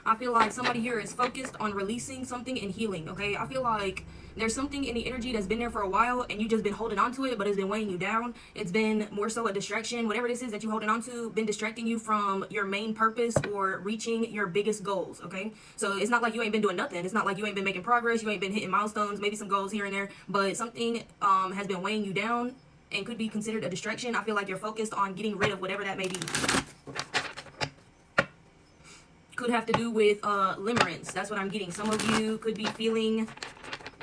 I feel like somebody here is focused on releasing something and healing, okay? I feel like there's something in the energy that's been there for a while and you just been holding on to it, but it's been weighing you down. It's been more so a distraction. Whatever this is that you're holding on to, been distracting you from your main purpose or reaching your biggest goals, okay? So it's not like you ain't been doing nothing. It's not like you ain't been making progress. You ain't been hitting milestones, maybe some goals here and there, but something has been weighing you down and could be considered a distraction. I feel like you're focused on getting rid of whatever that may be. Could have to do with limerence. That's what I'm getting. Some of you could be feeling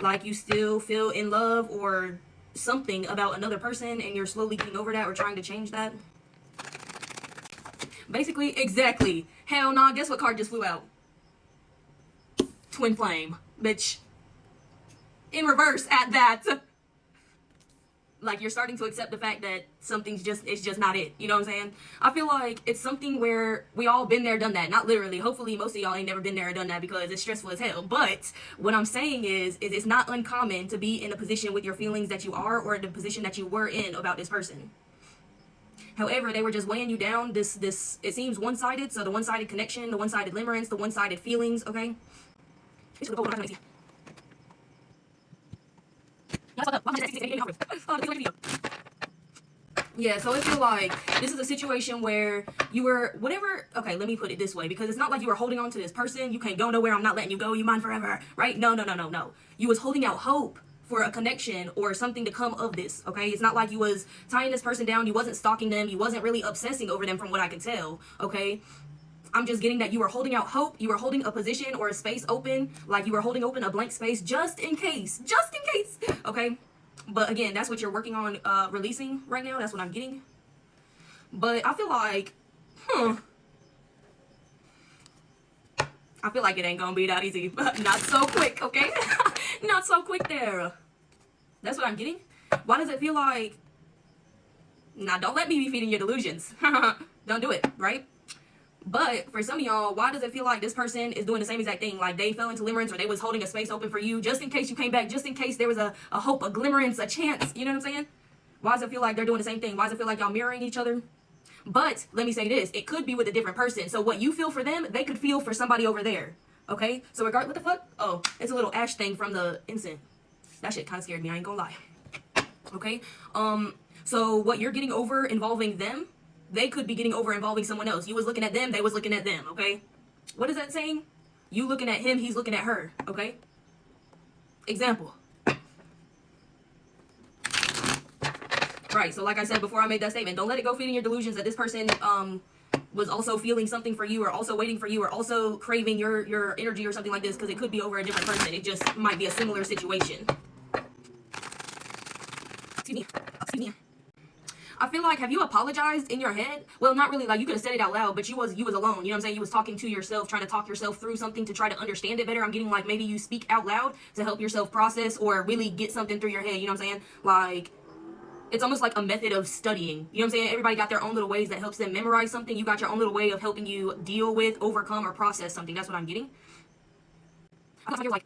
like you still feel in love or something about another person and you're slowly getting over that or trying to change that. Basically, exactly. Hell nah, guess what card just flew out? Twin Flame. Bitch. In reverse at that. Like, you're starting to accept the fact that something's it's just not it. You know what I'm saying? I feel like it's something where we all been there, done that. Not literally. Hopefully, most of y'all ain't never been there or done that because it's stressful as hell. But what I'm saying is it's not uncommon to be in a position with your feelings that you are or the position that you were in about this person. However, they were just weighing you down. This it seems one-sided. So the one-sided connection, the one-sided limerence, the one-sided feelings, okay? Yeah, so I feel like this is a situation where you were, whatever, okay, let me put it this way, because it's not like you were holding on to this person, you can't go nowhere, I'm not letting you go, you mine forever, right? No. You was holding out hope for a connection or something to come of this, okay? It's not like you was tying this person down, you wasn't stalking them, you wasn't really obsessing over them from what I can tell, okay? I'm just getting that you were holding out hope, you were holding a position or a space open, like you were holding open a blank space just in case, okay? But again, that's what you're working on releasing right now, that's what I'm getting. But I feel like, I feel like it ain't gonna be that easy, but not so quick, okay? Not so quick there. That's what I'm getting. Why does it feel like, nah, don't let me be feeding your delusions. Don't do it, right? But for some of y'all, why does it feel like this person is doing the same exact thing? Like they fell into limerence or they was holding a space open for you just in case you came back, just in case there was a hope, a glimmerance, a chance. You know what I'm saying? Why does it feel like they're doing the same thing? Why does it feel like y'all mirroring each other? But let me say this. It could be with a different person. So what you feel for them, they could feel for somebody over there. Okay? So what the fuck? Oh, it's a little ash thing from the incense. That shit kind of scared me. I ain't gonna lie. Okay? So what you're getting over involving them, they could be getting over involving someone else. You was looking at them, they was looking at them, okay? What is that saying? You looking at him, he's looking at her, okay? Example. Right, so like I said before I made that statement, don't let it go feeding your delusions that this person was also feeling something for you or also waiting for you or also craving your energy or something like this because it could be over a different person. It just might be a similar situation. Excuse me. I feel like, have you apologized in your head? Well, not really, like you could have said it out loud, but you was alone, you know what I'm saying? You was talking to yourself, trying to talk yourself through something to try to understand it better. I'm getting like maybe you speak out loud to help yourself process or really get something through your head, you know what I'm saying? Like, it's almost like a method of studying, you know what I'm saying? Everybody got their own little ways that helps them memorize something. You got your own little way of helping you deal with, overcome, or process something. That's what I'm getting. Anyway.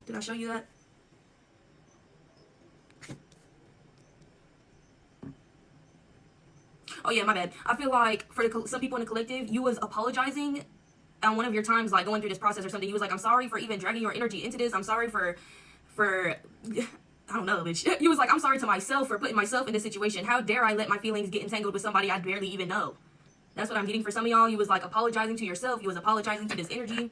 Did I show you that? Oh yeah, my bad. I feel like for some people in the collective, you was apologizing on one of your times, like going through this process or something. You was like, I'm sorry for even dragging your energy into this. I'm sorry for I don't know, bitch. You was like, I'm sorry to myself for putting myself in this situation. How dare I let my feelings get entangled with somebody I barely even know? That's what I'm getting for some of y'all. You was like apologizing to yourself. You was apologizing to this energy.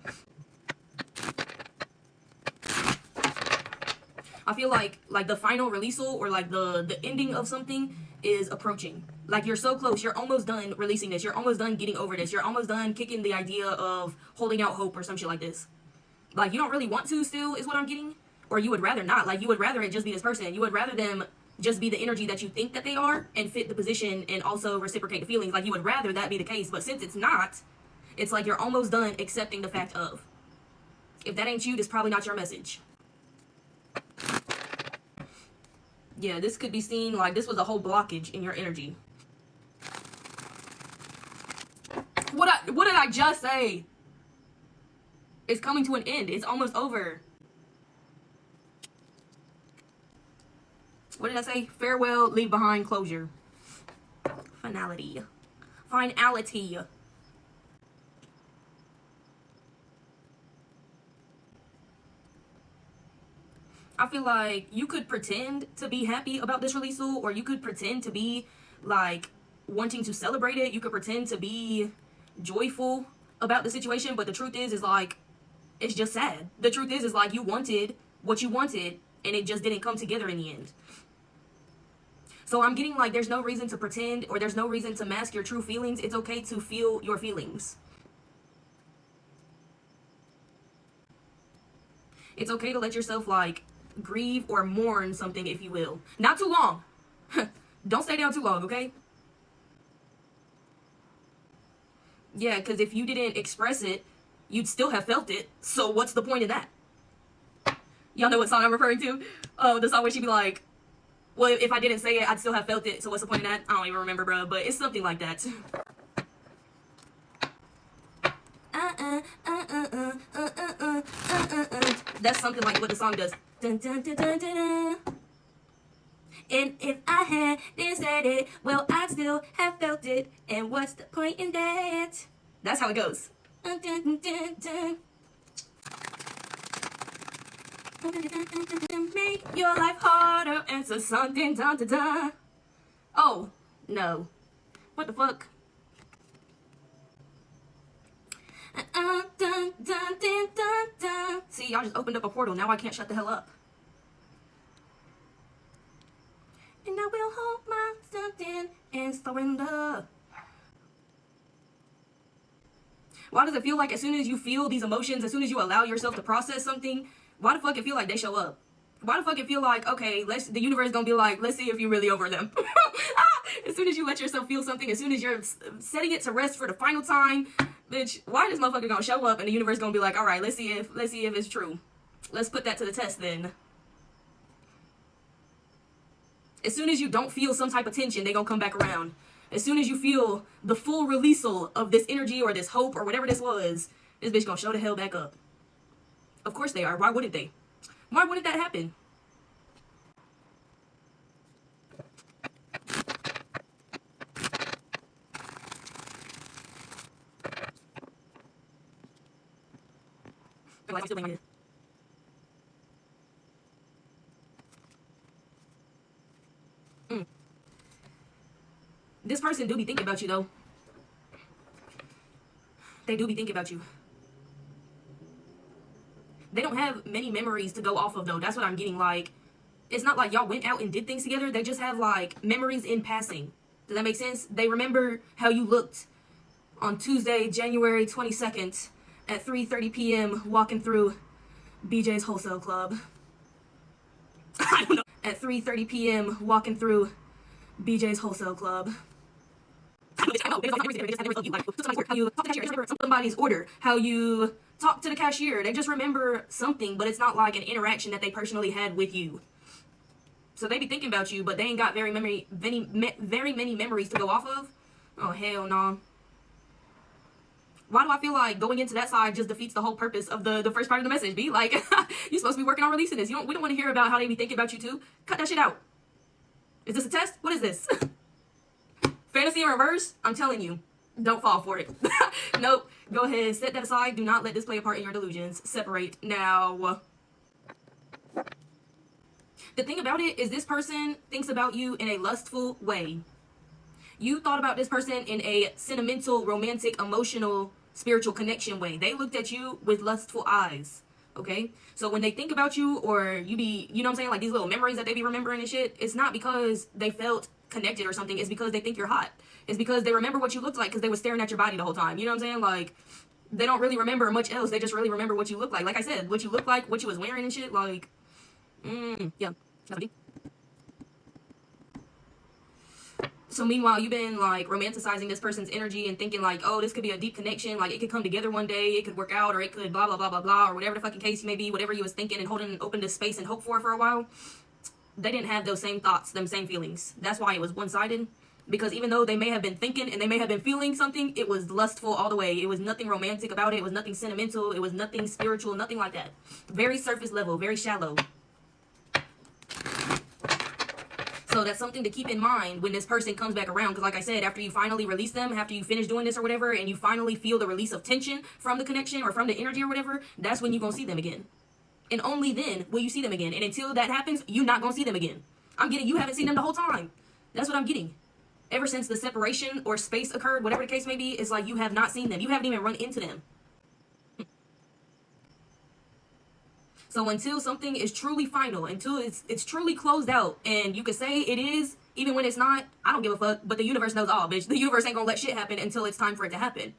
I feel like the final releasal or like the ending of something is approaching. Like you're so close. You're almost done releasing this. You're almost done getting over this. You're almost done kicking the idea of holding out hope or some shit like this. Like you don't really want to still is what I'm getting. Or you would rather not. Like you would rather it just be this person. You would rather them just be the energy that you think that they are and fit the position and also reciprocate the feelings. Like you would rather that be the case. But since it's not, it's like you're almost done accepting the fact of. If that ain't you, this probably not your message. Yeah, this could be seen like this was a whole blockage in your energy. What did I just say? It's coming to an end. It's almost over. What did I say? Farewell, leave behind, closure. Funny. finality. Finality. I feel like you could pretend to be happy about this releasal, or you could pretend to be like wanting to celebrate it. You could pretend to be joyful about the situation, but the truth is like it's just sad. The truth is like you wanted what you wanted and it just didn't come together in the end. So I'm getting like there's no reason to pretend, or there's no reason to mask your true feelings. It's okay to feel your feelings. It's okay to let yourself like grieve or mourn something, if you will. Not too long. Don't stay down too long, okay? Yeah, because if you didn't express it, you'd still have felt it. So what's the point of that? Y'all know what song I'm referring to? Oh, the song where she'd be like, well, if I didn't say it, I'd still have felt it. So what's the point of that? I don't even remember, bro. But it's something like that. That's something like what the song does. Dun, dun, dun, dun, dun, dun. And if I hadn't said it, well, I'd still have felt it. And what's the point in that? That's how it goes. Dun, dun, dun, dun. Make your life harder, answer something, dun, dun, dun. Oh, no. What the fuck? Dun, dun, dun, dun, dun. See, y'all just opened up a portal. Now I can't shut the hell up. And I will hold myself in and surrender. Why does it feel like as soon as you feel these emotions, as soon as you allow yourself to process something, why the fuck it feel like they show up? Why the fuck it feel like, okay, the universe gonna be like, let's see if you're really over them. As soon as you let yourself feel something, as soon as you're setting it to rest for the final time, bitch, why this motherfucker gonna show up and the universe gonna be like, all right, let's see if it's true. Let's put that to the test then. As soon as you don't feel some type of tension, they gonna come back around. As soon as you feel the full releasal of this energy or this hope or whatever this was, this bitch gonna show the hell back up. Of course they are. Why wouldn't they? Why wouldn't that happen? I'm still doing it. This person do be thinking about you, though. They do be thinking about you. They don't have many memories to go off of, though. That's what I'm getting. Like, it's not like y'all went out and did things together. They just have, like, memories in passing. Does that make sense? They remember how you looked on Tuesday, January 22nd at 3:30 p.m. walking through BJ's Wholesale Club. I don't know. At 3:30 p.m. walking through BJ's Wholesale Club. How you talk to the cashier, remember somebody's order, how you talk to the cashier. They just remember something, but it's not like an interaction that they personally had with you. So they be thinking about you, but they ain't got very many memories to go off of. Oh, hell no. Why do I feel like going into that side just defeats the whole purpose of the first part of the message? Be like, you're supposed to be working on releasing this. We don't want to hear about how they be thinking about you too. Cut that shit out. Is this a test? What is this? Fantasy in reverse? I'm telling you, don't fall for it. Nope. Go ahead, set that aside. Do not let this play a part in your delusions. Separate now. The thing about it is this person thinks about you in a lustful way. You thought about this person in a sentimental, romantic, emotional, spiritual connection way. They looked at you with lustful eyes. Okay? So when they think about you, or you be, you know what I'm saying, like these little memories that they be remembering and shit, it's not because they felt connected or something. It's because they think you're hot. It's because they remember what you looked like because they were staring at your body the whole time. You know what I'm saying? Like, they don't really remember much else. They just really remember what you look like. Like I said, what you look like, what you was wearing and shit. Like, yeah. So meanwhile, you've been like romanticizing this person's energy and thinking like, oh, this could be a deep connection. Like it could come together one day. It could work out, or it could blah, blah, blah, blah, blah, or whatever the fucking case may be, whatever you was thinking and holding open this space and hope for a while. They didn't have those same thoughts, them same feelings. That's why it was one-sided. Because even though they may have been thinking and they may have been feeling something, it was lustful all the way. It was nothing romantic about it. It was nothing sentimental. It was nothing spiritual, nothing like that. Very surface level, very shallow. So that's something to keep in mind when this person comes back around. Because like I said, after you finally release them, after you finish doing this or whatever, and you finally feel the release of tension from the connection or from the energy or whatever, that's when you're going to see them again. And only then will you see them again. And until that happens, you're not going to see them again. I'm getting, you haven't seen them the whole time. That's what I'm getting. Ever since the separation or space occurred, whatever the case may be, it's like you have not seen them. You haven't even run into them. So until something is truly final, until it's truly closed out, and you can say it is, even when it's not, I don't give a fuck, but the universe knows all, bitch. The universe ain't gonna let shit happen until it's time for it to happen.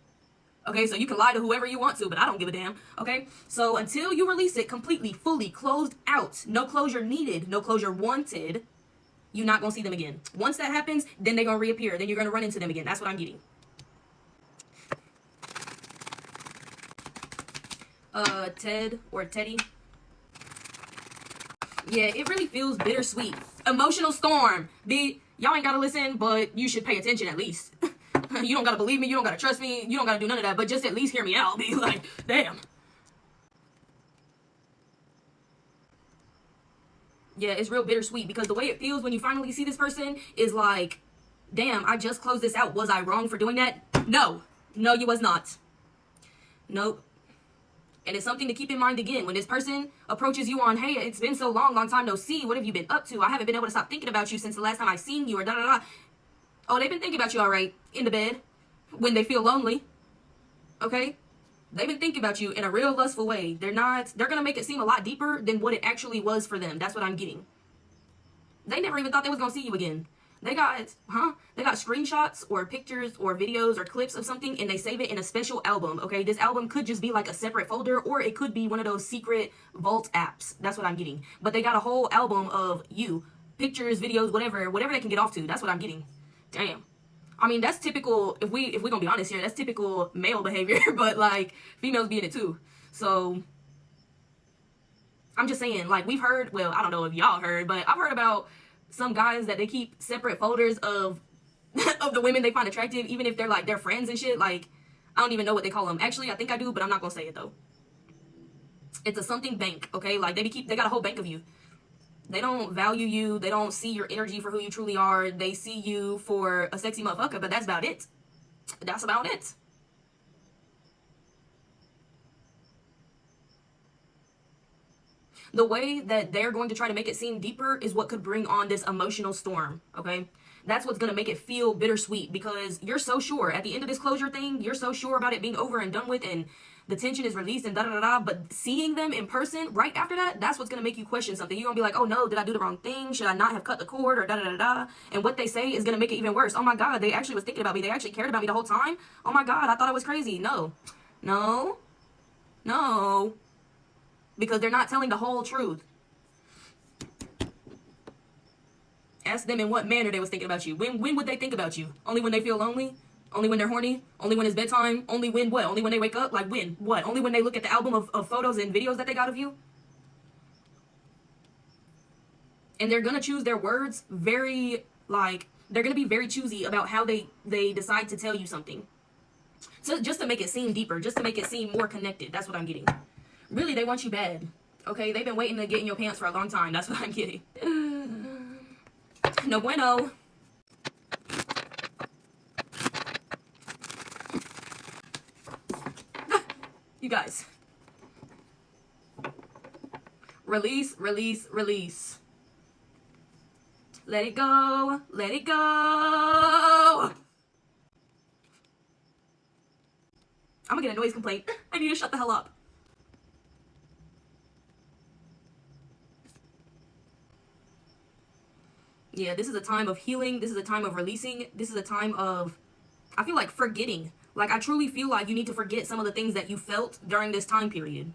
Okay, so you can lie to whoever you want to, but I don't give a damn, okay? So until you release it completely, fully, closed out, no closure needed, no closure wanted, you're not gonna see them again. Once that happens, then they're gonna reappear, then you're gonna run into them again. That's what I'm getting. Ted or Teddy. Yeah, it really feels bittersweet. Emotional storm. Y'all ain't gotta listen, but you should pay attention at least. You don't gotta believe me, you don't gotta trust me, you don't gotta do none of that, but just at least hear me out. Be like, damn. Yeah, it's real bittersweet because the way it feels when you finally see this person is like, damn, I just closed this out. Was I wrong for doing that? No. No, you was not. Nope. And it's something to keep in mind again. When this person approaches you on, hey, it's been so long time no see. What have you been up to? I haven't been able to stop thinking about you since the last time I seen you or da-da-da. Oh, they've been thinking about you all right in the bed when they feel lonely. Okay? They've been thinking about you in a real lustful way. They're going to make it seem a lot deeper than what it actually was for them. That's what I'm getting. They never even thought they was going to see you again. They got screenshots or pictures or videos or clips of something and they save it in a special album, okay? This album could just be like a separate folder or it could be one of those secret vault apps. That's what I'm getting. But they got a whole album of you. Pictures, videos, whatever they can get off to. That's what I'm getting. Damn. I mean, that's typical, if we gonna be honest here, that's typical male behavior, but like females be in it too. So I'm just saying, like we've heard, well, I don't know if y'all heard, but I've heard about some guys that they keep separate folders of of the women they find attractive, even if they're like their friends and shit. Like, I don't even know what they call them. Actually, I think I do, but I'm not gonna say it though. It's a something bank, okay? Like they got a whole bank of you. They don't value you. They don't see your energy for who you truly are. They see you for a sexy motherfucker, but that's about it. That's about it. The way that they're going to try to make it seem deeper is what could bring on this emotional storm, okay? That's what's going to make it feel bittersweet because you're so sure at the end of this closure thing, you're so sure about it being over and done with and the tension is released and da-da-da-da, but seeing them in person right after that, that's what's going to make you question something. You're going to be like, oh no, did I do the wrong thing? Should I not have cut the cord or da-da-da-da? And what they say is going to make it even worse. Oh my God, they actually was thinking about me. They actually cared about me the whole time. Oh my God, I thought I was crazy. No, no, no. Because they're not telling the whole truth. Ask them in what manner they was thinking about you. When would they think about you? Only when they feel lonely? Only when they're horny? Only when it's bedtime? Only when what? Only when they wake up? Like when? What? Only when they look at the album of photos and videos that they got of you? And they're gonna choose their words very, like, they're gonna be very choosy about how they decide to tell you something. So just to make it seem deeper, just to make it seem more connected. That's what I'm getting. Really, they want you bad. Okay, they've been waiting to get in your pants for a long time. That's what I'm getting. No bueno. You guys. Release, release, release. Let it go. Let it go. I'm gonna get a noise complaint. I need to shut the hell up. Yeah, this is a time of healing. This is a time of releasing. This is a time of, I feel like, forgetting. Like, I truly feel like you need to forget some of the things that you felt during this time period.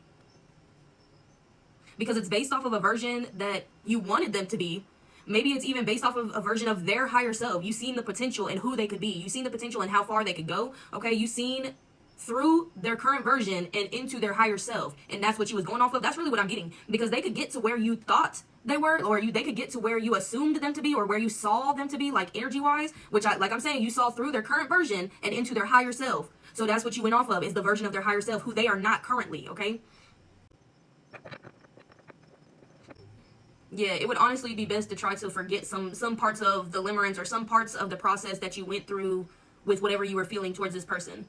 Because it's based off of a version that you wanted them to be. Maybe it's even based off of a version of their higher self. You've seen the potential in who they could be. You've seen the potential in how far they could go. Okay, you've seen through their current version and into their higher self. And that's what you was going off of. That's really what I'm getting. Because they could get to where you thought they were, or they could get to where you assumed them to be, or where you saw them to be, like energy wise, which like I'm saying, you saw through their current version and into their higher self. So that's what you went off of, is the version of their higher self, who they are not currently. Okay. Yeah, it would honestly be best to try to forget some parts of the limerence or some parts of the process that you went through with whatever you were feeling towards this person.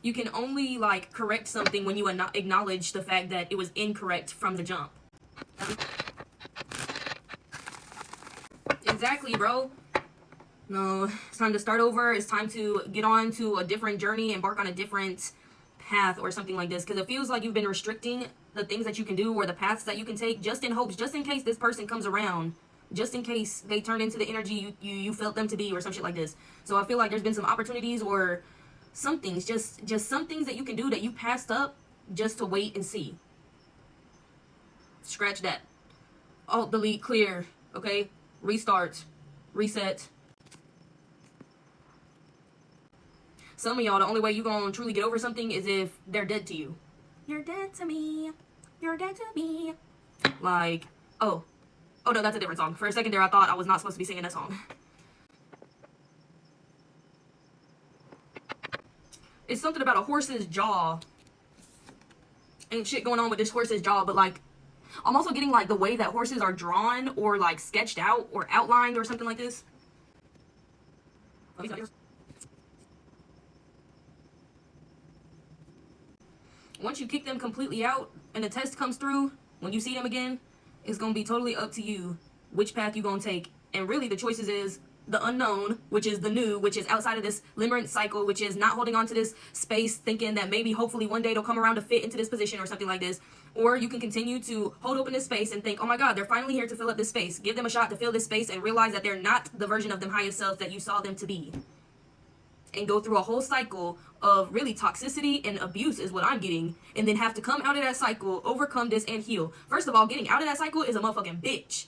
You can only like correct something when you acknowledge the fact that it was incorrect from the jump. Exactly, bro. No, it's time to start over. It's time to get on to a different journey, embark on a different path or something like this, because it feels like you've been restricting the things that you can do or the paths that you can take just in hopes, just in case this person comes around, just in case they turn into the energy you felt them to be or some shit like this. So I feel like there's been some opportunities or some things, just some things that you can do that you passed up just to wait and see. Scratch that. Alt, delete, clear. Okay? Restart. Reset. Some of y'all, the only way you gonna truly get over something is if they're dead to you. You're dead to me. You're dead to me. Like, oh no, that's a different song. For a second there, I thought I was not supposed to be singing that song. It's something about a horse's jaw. Ain't shit going on with this horse's jaw, but like, I'm also getting like the way that horses are drawn or like sketched out or outlined or something like this. Once you kick them completely out and the test comes through, when you see them again, it's going to be totally up to you which path you're going to take. And really the choices is the unknown, which is the new, which is outside of this limerence cycle, which is not holding on to this space, thinking that maybe hopefully one day it'll come around to fit into this position or something like this. Or you can continue to hold open this space and think, oh my God, they're finally here to fill up this space. Give them a shot to fill this space and realize that they're not the version of them highest self that you saw them to be. And go through a whole cycle of really toxicity and abuse is what I'm getting, and then have to come out of that cycle, overcome this, and heal. First of all, getting out of that cycle is a motherfucking bitch.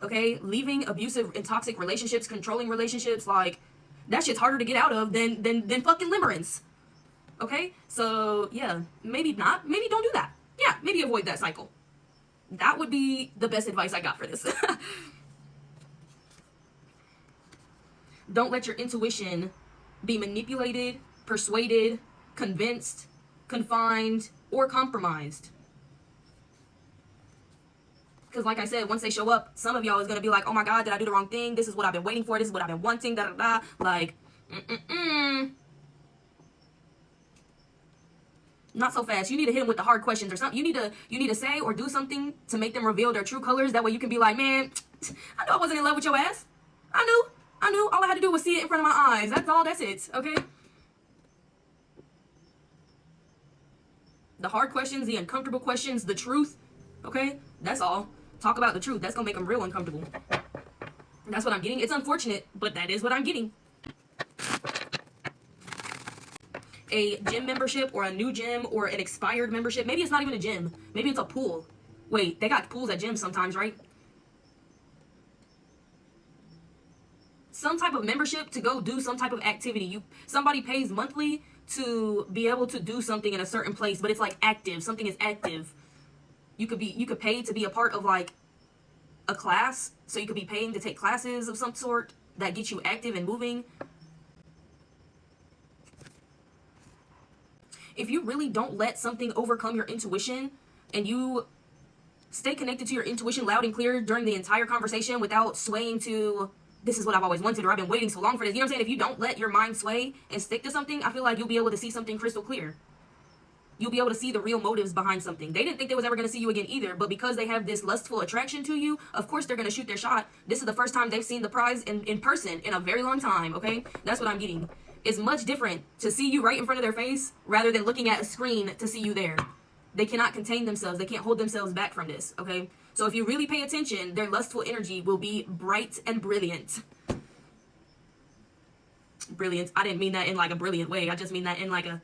Okay? Leaving abusive and toxic relationships, controlling relationships, like, that shit's harder to get out of than fucking limerence. Okay? So, yeah, maybe not. Maybe don't do that. Yeah, maybe avoid that cycle. That would be the best advice I got for this. Don't let your intuition be manipulated, persuaded, convinced, confined, or compromised. Because like I said, once they show up, some of y'all is going to be like, oh my God, did I do the wrong thing? This is what I've been waiting for. This is what I've been wanting, da da da. Like, not so fast. You need to hit them with the hard questions or something. You need to say or do something to make them reveal their true colors. That way you can be like, man, I knew I wasn't in love with your ass. I knew. All I had to do was see it in front of my eyes. That's all. That's it. Okay? The hard questions, the uncomfortable questions, the truth. Okay? That's all. Talk about the truth. That's going to make them real uncomfortable. That's what I'm getting. It's unfortunate, but that is what I'm getting. A gym membership or a new gym or an expired membership. Maybe it's not even a gym. Maybe it's a pool. Wait, they got pools at gyms sometimes, right? Some type of membership to go do some type of activity. Somebody pays monthly to be able to do something in a certain place, but it's like active. Something is active. You could pay to be a part of like a class, so you could be paying to take classes of some sort that get you active and moving. If you really don't let something overcome your intuition and you stay connected to your intuition loud and clear during the entire conversation without swaying to, this is what I've always wanted, or I've been waiting so long for this. You know what I'm saying? If you don't let your mind sway and stick to something, I feel like you'll be able to see something crystal clear. You'll be able to see the real motives behind something. They didn't think they was ever going to see you again either, but because they have this lustful attraction to you, of course they're going to shoot their shot. This is the first time they've seen the prize in person in a very long time, okay? That's what I'm getting. It's much different to see you right in front of their face rather than looking at a screen to see you there. They cannot contain themselves. They can't hold themselves back from this, okay? So if you really pay attention, their lustful energy will be bright and brilliant. Brilliant. I didn't mean that in like a brilliant way. I just mean that in like a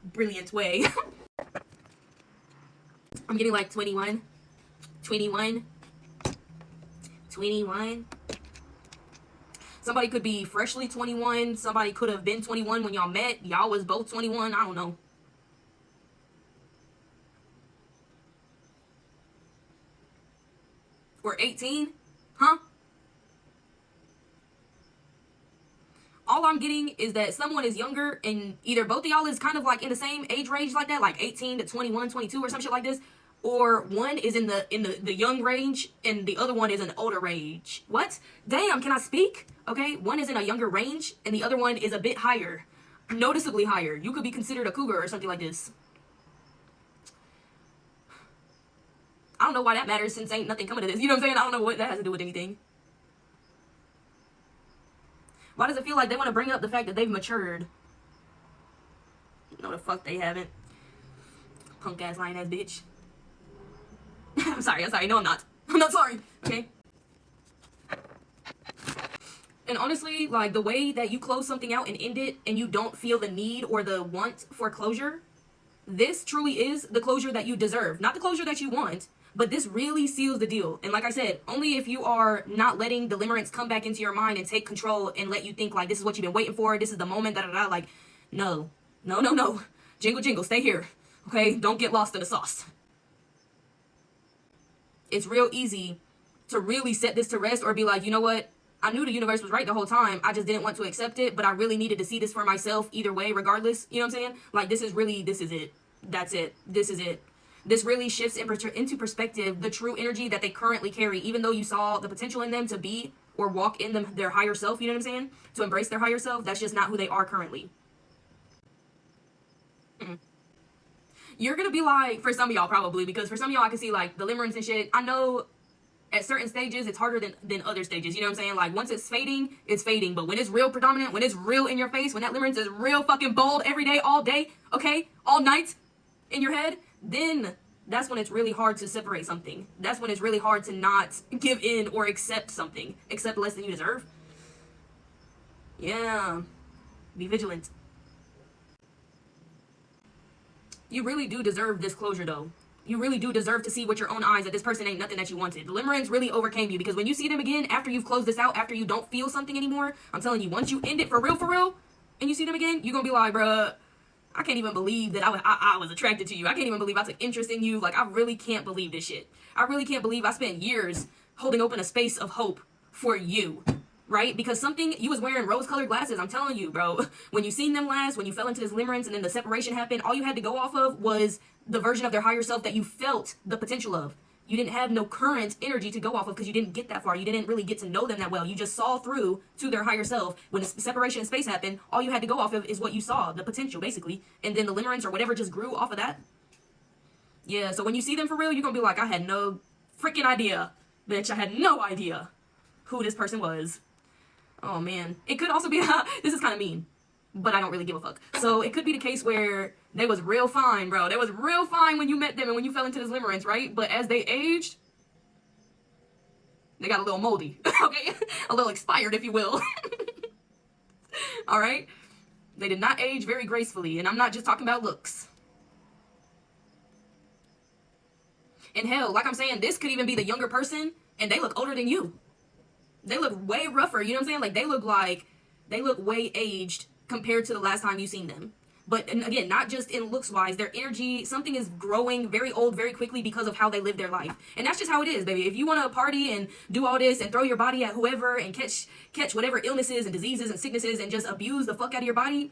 brilliant way. I'm getting like 21. 21. 21. Somebody could be freshly 21. Somebody could have been 21 when y'all met. Y'all was both 21. I don't know. Or 18? Huh? all I'm getting is that someone is younger, and either both of y'all is kind of like in the same age range like that, like 18 to 21, 22 or some shit like this, or one is in the young range and the other one is an older range. What? Damn, can I speak? Okay, one is in a younger range and the other one is a bit higher, noticeably higher. You could be considered a cougar or something like this. I don't know why that matters, since ain't nothing coming to this. You know what I'm saying? I don't know what that has to do with anything. Why does it feel like they want to bring up the fact that they've matured? No, the fuck they haven't. Punk ass, lying ass bitch. I'm sorry. No, I'm not. I'm not sorry. Okay? And honestly, like, the way that you close something out and end it and you don't feel the need or the want for closure, this truly is the closure that you deserve. Not the closure that you want, but this really seals the deal. And like I said, only if you are not letting the limerence come back into your mind and take control and let you think like this is what you've been waiting for, this is the moment, da-da-da. Like, no. Jingle, jingle, stay here. Okay? Don't get lost in the sauce. It's real easy to really set this to rest or be like, you know what? I knew the universe was right the whole time. I just didn't want to accept it, but I really needed to see this for myself either way, regardless. You know what I'm saying? Like, this is it. That's it. This is it. This really shifts into perspective the true energy that they currently carry, even though you saw the potential in them to be or walk in their higher self, you know what I'm saying? To embrace their higher self, that's just not who they are currently. You're going to be like, for some of y'all probably, because for some of y'all I can see like the limerence and shit. I know at certain stages it's harder than other stages, you know what I'm saying? Like once it's fading, but when it's real predominant, when it's real in your face, when that limerence is real fucking bold every day, all day, okay, all night in your head, then that's when it's really hard to separate something. That's when it's really hard to not give in or accept something, accept less than you deserve. Yeah, be vigilant. You really do deserve this closure though. You really do deserve to see with your own eyes that this person ain't nothing that you wanted. The limerence really overcame you, because when you see them again after you've closed this out, after you don't feel something anymore, I'm telling you, once you end it for real, and you see them again, you're gonna be like, bruh, I can't even believe that I was attracted to you. I can't even believe I took interest in you. Like, I really can't believe this shit. I really can't believe I spent years holding open a space of hope for you, right? Because you was wearing rose-colored glasses. I'm telling you, bro. When you seen them last, when you fell into this limerence and then the separation happened, all you had to go off of was the version of their higher self that you felt the potential of. You didn't have no current energy to go off of because you didn't get that far. You didn't really get to know them that well. You just saw through to their higher self. When the separation in space happened, all you had to go off of is what you saw, the potential, basically. And then the limerence or whatever just grew off of that. Yeah, so when you see them for real, you're going to be like, I had no freaking idea. Bitch, I had no idea who this person was. Oh, man. It could also be, this is kind of mean, but I don't really give a fuck. So it could be the case where they was real fine, bro. They was real fine when you met them and when you fell into this limerence, right? But as they aged, they got a little moldy, okay? A little expired, if you will. All right? They did not age very gracefully, and I'm not just talking about looks. And hell, like I'm saying, this could even be the younger person, and they look older than you. They look way rougher, you know what I'm saying? Like, they look way aged compared to the last time you seen them. But, and again, not just in looks-wise, their energy, something is growing very old very quickly because of how they live their life. And that's just how it is, baby. If you want to party and do all this and throw your body at whoever and catch whatever illnesses and diseases and sicknesses and just abuse the fuck out of your body,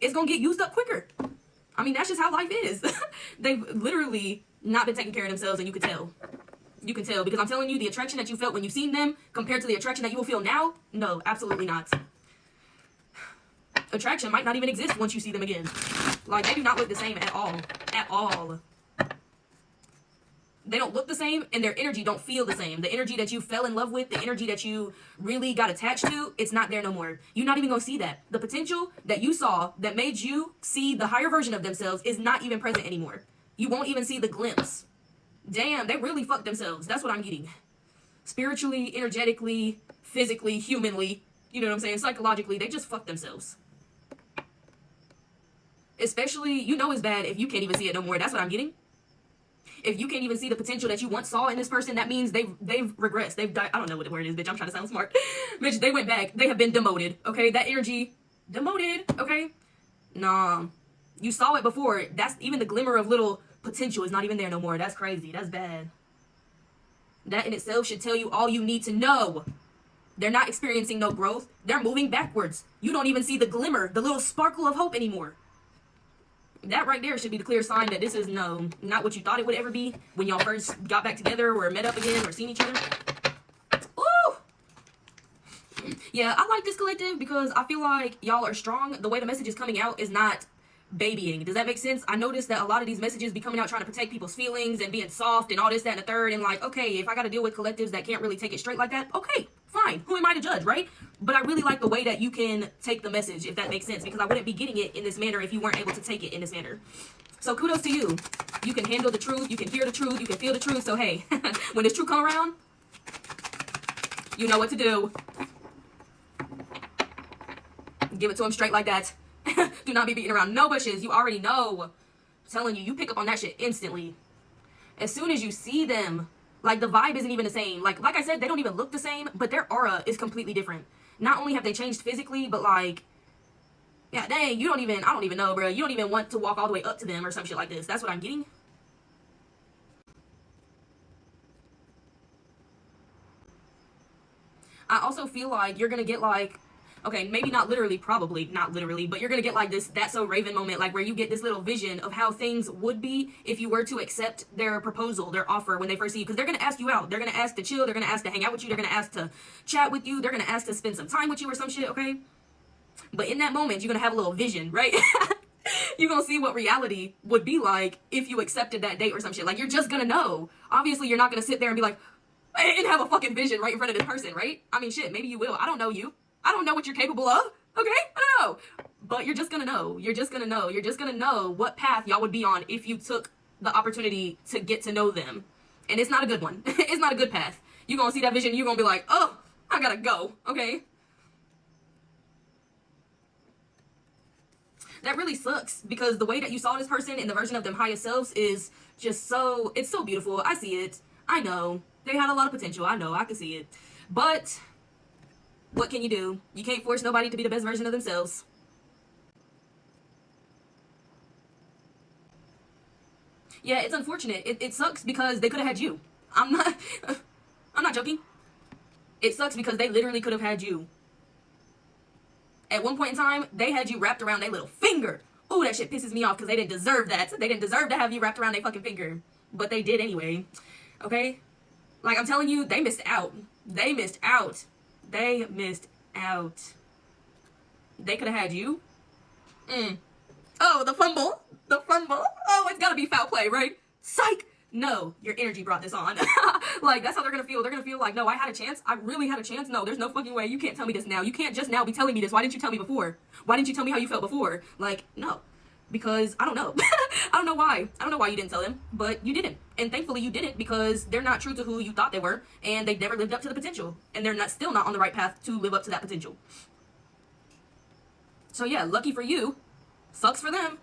it's going to get used up quicker. I mean, that's just how life is. They've literally not been taking care of themselves, and you can tell. You can tell, because I'm telling you, the attraction that you felt when you seen them compared to the attraction that you will feel now, no, absolutely not. Attraction might not even exist once you see them again. Like, they do not look the same at all. At all. They don't look the same, and their energy don't feel the same. The energy that you fell in love with, the energy that you really got attached to, it's not there no more. You're not even gonna see that. The potential that you saw that made you see the higher version of themselves is not even present anymore. You won't even see the glimpse. Damn, they really fucked themselves. That's what I'm getting. Spiritually, energetically, physically, humanly, you know what I'm saying? Psychologically, they just fucked themselves. Especially, you know it's bad if you can't even see it no more. That's what I'm getting. If you can't even see the potential that you once saw in this person, that means they've regressed. They've died. I don't know what the word is, bitch. I'm trying to sound smart. Bitch, they went back. They have been demoted, okay? That energy, demoted, okay? Nah. You saw it before. That's even the glimmer of little potential is not even there no more. That's crazy. That's bad. That in itself should tell you all you need to know. They're not experiencing no growth. They're moving backwards. You don't even see the glimmer, the little sparkle of hope anymore. That right there should be the clear sign that this is not what you thought it would ever be when y'all first got back together or met up again or seen each other. Ooh! Yeah, I like this collective because I feel like y'all are strong. The way the message is coming out is not babying. Does that make sense? I noticed that a lot of these messages be coming out trying to protect people's feelings and being soft and all this, that, and the third. And like, okay, if I got to deal with collectives that can't really take it straight like that, okay, fine. Who am I to judge, right? But I really like the way that you can take the message, if that makes sense, because I wouldn't be getting it in this manner if you weren't able to take it in this manner. So kudos to you. You can handle the truth. You can hear the truth. You can feel the truth. So hey, when this truth come around, you know what to do. Give it to him straight like that. Do not be beating around no bushes. You already know. I'm telling you, you pick up on that shit instantly. As soon as you see them, like the vibe isn't even the same. Like I said, they don't even look the same, but their aura is completely different. Not only have they changed physically, but like, yeah, dang, I don't even know, bro. You don't even want to walk all the way up to them or some shit like this. That's what I'm getting. I also feel like you're gonna get like, okay, maybe not literally, probably not literally, but you're gonna get like this That's So Raven moment, like where you get this little vision of how things would be if you were to accept their proposal, their offer when they first see you. Because they're gonna ask you out. They're gonna ask to chill. They're gonna ask to hang out with you. They're gonna ask to chat with you. They're gonna ask to spend some time with you or some shit, okay? But in that moment, you're gonna have a little vision, right? You're gonna see what reality would be like if you accepted that date or some shit. Like, you're just gonna know. Obviously, you're not gonna sit there and be like, and have a fucking vision right in front of this person, right? I mean, shit, maybe you will. I don't know you. I don't know what you're capable of, okay? I don't know. But you're just gonna know. You're just gonna know. You're just gonna know what path y'all would be on if you took the opportunity to get to know them. And it's not a good one. It's not a good path. You're gonna see that vision, you're gonna be like, oh, I gotta go, okay? That really sucks because the way that you saw this person in the version of them highest selves is just so, it's so beautiful. I see it. I know. They had a lot of potential. I know. I can see it. But what can you do? You can't force nobody to be the best version of themselves. Yeah, it's unfortunate. It sucks because they could have had you. I'm not joking. It sucks because they literally could have had you. At one point in time, they had you wrapped around their little finger. Ooh, that shit pisses me off because they didn't deserve that. They didn't deserve to have you wrapped around their fucking finger. But they did anyway. Okay? Like, I'm telling you, they missed out. They missed out. They missed out. They could have had you. Oh, the fumble. The fumble. Oh, it's gotta be foul play, right? Psych. No, your energy brought this on. Like, that's how they're gonna feel. They're gonna feel like, no, I had a chance. I really had a chance. No, there's no fucking way. You can't tell me this now. You can't just now be telling me this. Why didn't you tell me before? Why didn't you tell me how you felt before? Like, no. Because I don't know. I don't know why. I don't know why you didn't tell them, but you didn't. And thankfully you didn't because they're not true to who you thought they were, and they've never lived up to the potential. And they're still not on the right path to live up to that potential. So yeah, lucky for you. Sucks for them.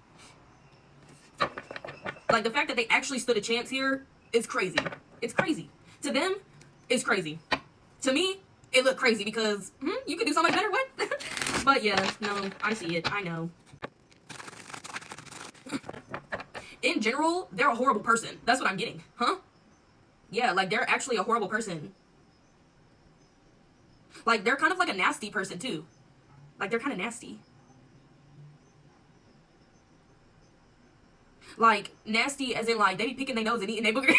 Like, the fact that they actually stood a chance here is crazy. It's crazy. To them, it's crazy. To me, it looked crazy because, you could do so much better, what? But yeah, no, I see it. I know. In general, they're a horrible person. That's what I'm getting. Huh? Yeah, like, they're actually a horrible person. Like, they're kind of like a nasty person, too. Like, they're kind of nasty. Like, nasty as in, like, they be picking their nose and eating their boogers.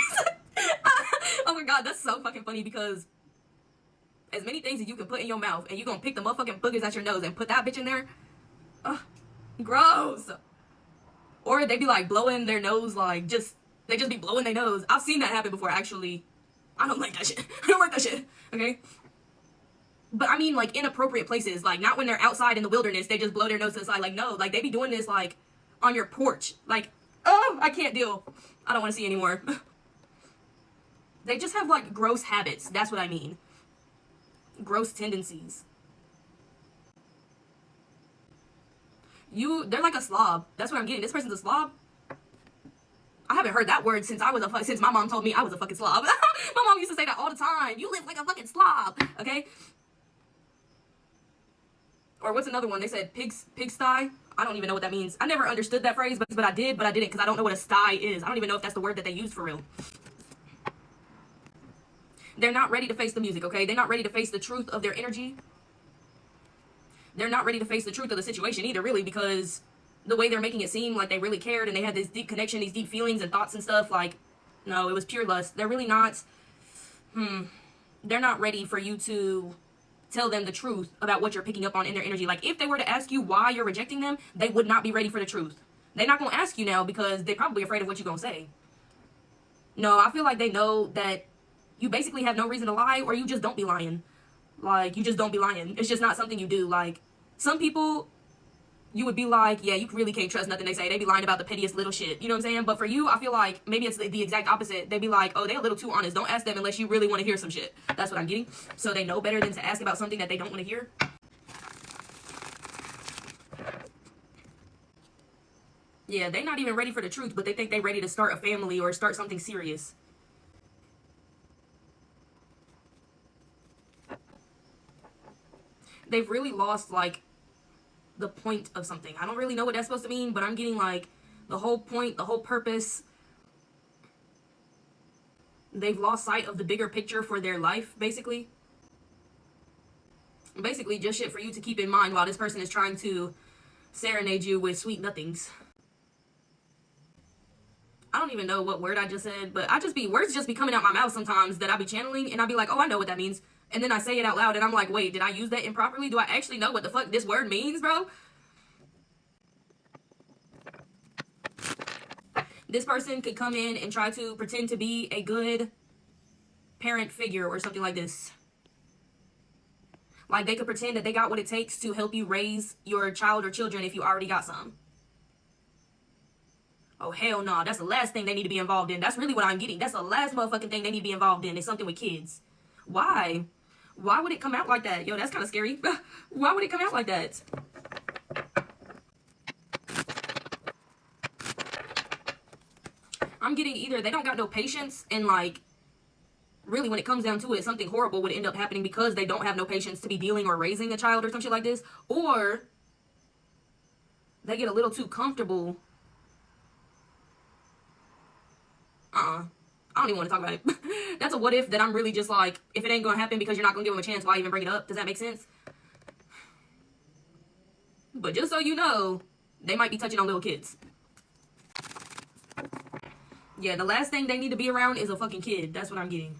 Oh my god, that's so fucking funny because as many things as you can put in your mouth and you gonna pick the motherfucking boogers out your nose and put that bitch in there? Ugh, gross. Or they be, like, blowing their nose, like, they just be blowing their nose. I've seen that happen before, actually. I don't like that shit. I don't like that shit, okay? But, I mean, like, inappropriate places. Like, not when they're outside in the wilderness, they just blow their nose to the side. Like, no, like, they be doing this, like, on your porch. Like, oh, I can't deal. I don't want to see anymore. They just have, like, gross habits. That's what I mean. Gross tendencies. They're like a slob. That's what I'm getting. This person's a slob. I haven't heard that word since since my mom told me I was a fucking slob. My mom used to say that all the time. You live like a fucking slob, okay? Or what's another one? They said pigsty. I don't even know what that means. I never understood that phrase, but I didn't because I don't know what a sty is. I don't even know if that's the word that they use for real. They're not ready to face the music, okay? They're not ready to face the truth of their energy. They're not ready to face the truth of the situation either, really, because the way they're making it seem like they really cared and they had this deep connection, these deep feelings and thoughts and stuff, like, no, it was pure lust. They're really not, they're not ready for you to tell them the truth about what you're picking up on in their energy. Like, if they were to ask you why you're rejecting them, they would not be ready for the truth. They're not going to ask you now because they're probably afraid of what you're going to say. No, I feel like they know that you basically have no reason to lie, or you just don't be lying. Like, you just don't be lying. It's just not something you do. Like, some people, you would be like, yeah, you really can't trust nothing they say. They be lying about the pettiest little shit. You know what I'm saying? But for you, I feel like maybe it's the exact opposite. They be like, oh, they're a little too honest. Don't ask them unless you really want to hear some shit. That's what I'm getting. So they know better than to ask about something that they don't want to hear. Yeah, they're not even ready for the truth, but they think they're ready to start a family or start something serious. They've really lost, like, the point of something. I don't really know what that's supposed to mean, but I'm getting, like, the whole point, the whole purpose. They've lost sight of the bigger picture for their life, basically. Basically, just shit for you to keep in mind while this person is trying to serenade you with sweet nothings. I don't even know what word I just said, but words just be coming out my mouth sometimes that I be channeling, and I be like, oh, I know what that means. And then I say it out loud, and I'm like, wait, did I use that improperly? Do I actually know what the fuck this word means, bro? This person could come in and try to pretend to be a good parent figure or something like this. Like, they could pretend that they got what it takes to help you raise your child or children if you already got some. Oh, hell no. That's the last thing they need to be involved in. That's really what I'm getting. That's the last motherfucking thing they need to be involved in. Is something with kids. Why? Why would it come out like that? Yo, that's kind of scary. Why would it come out like that? I'm getting either they don't got no patience, and, like, really when it comes down to it, something horrible would end up happening because they don't have no patience to be dealing or raising a child or some shit like this. Or they get a little too comfortable. I don't even want to talk about it. That's a what if that I'm really just like, if it ain't going to happen because you're not going to give them a chance, why even bring it up? Does that make sense? But just so you know, they might be touching on little kids. Yeah, the last thing they need to be around is a fucking kid. That's what I'm getting.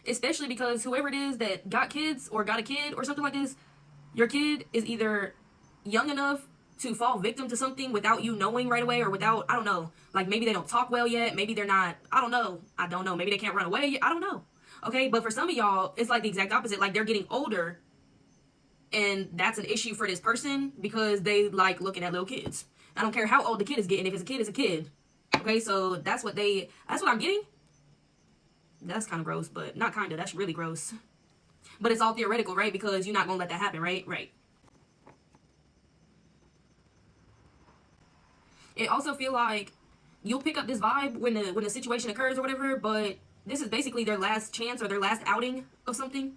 Especially because whoever it is that got kids or got a kid or something like this, your kid is either young enough to fall victim to something without you knowing right away, or without, I don't know, like maybe they don't talk well yet, maybe they're not, I don't know, maybe they can't run away yet, I don't know, okay, but for some of y'all, it's like the exact opposite, like they're getting older, and that's an issue for this person, because they like looking at little kids. I don't care how old the kid is getting, if it's a kid, it's a kid, okay, so that's what I'm getting. That's kind of gross, but not kind of, that's really gross, but it's all theoretical, right, because you're not gonna let that happen, right? It also feel like you'll pick up this vibe when the situation occurs or whatever, but this is basically their last chance or their last outing of something.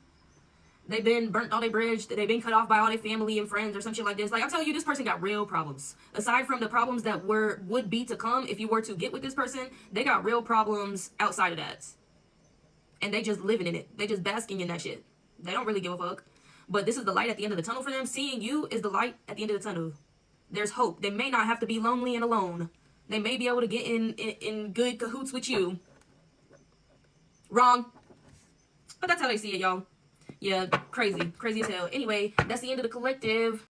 They've been burnt all their bridge, they've been cut off by all their family and friends or some shit like this. Like, I'm telling you, this person got real problems. Aside from the problems that would be to come if you were to get with this person, they got real problems outside of that. And they just living in it. They just basking in that shit. They don't really give a fuck. But this is the light at the end of the tunnel for them. Seeing you is the light at the end of the tunnel. There's hope. They may not have to be lonely and alone. They may be able to get in good cahoots with you. Wrong. But that's how they see it, y'all. Yeah, crazy. Crazy as hell. Anyway, that's the end of the collective.